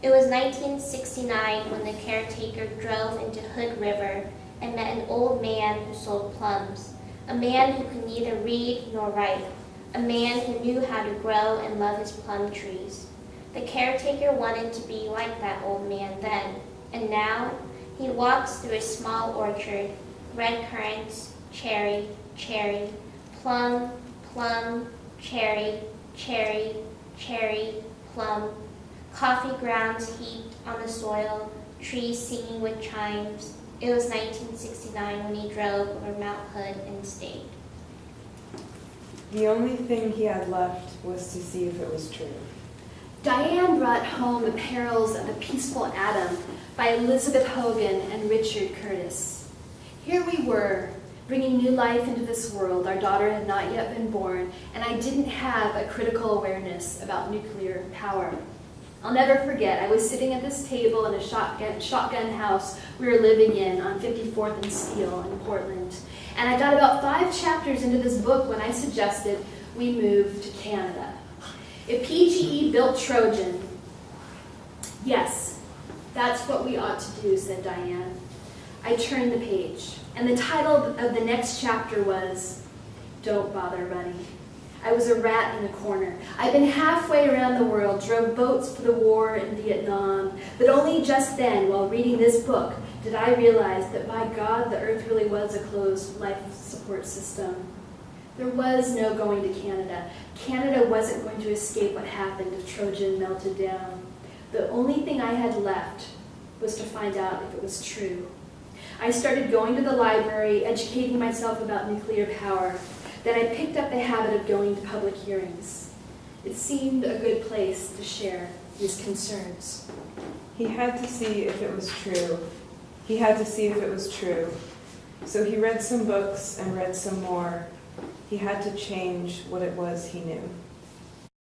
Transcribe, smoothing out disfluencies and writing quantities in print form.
It was 1969 when the caretaker drove into Hood River and met an old man who sold plums, a man who could neither read nor write, a man who knew how to grow and love his plum trees. The caretaker wanted to be like that old man then, and now he walks through a small orchard, red currants, cherry, cherry, plum, plum, cherry, cherry, cherry, plum, coffee grounds heaped on the soil, trees singing with chimes. It was 1969 when he drove over Mount Hood and stayed. The only thing he had left was to see if it was true. Diane brought home The Perils of the Peaceful Atom by Elizabeth Hogan and Richard Curtis. Here we were, bringing new life into this world. Our daughter had not yet been born, and I didn't have a critical awareness about nuclear power. I'll never forget, I was sitting at this table in a shotgun house we were living in on 54th and Steel in Portland. And I got about 5 chapters into this book when I suggested we move to Canada. If PGE built Trojan, yes, that's what we ought to do, said Diane. I turned the page, and the title of the next chapter was, Don't Bother Running. I was a rat in a corner. I'd been halfway around the world, drove boats for the war in Vietnam, but only just then, while reading this book, did I realize that, by God, the earth really was a closed life support system. There was no going to Canada. Canada wasn't going to escape what happened if Trojan melted down. The only thing I had left was to find out if it was true. I started going to the library, educating myself about nuclear power. Then I picked up the habit of going to public hearings. It seemed a good place to share these concerns. He had to see if it was true. He had to see if it was true. So he read some books and read some more. He had to change what it was he knew.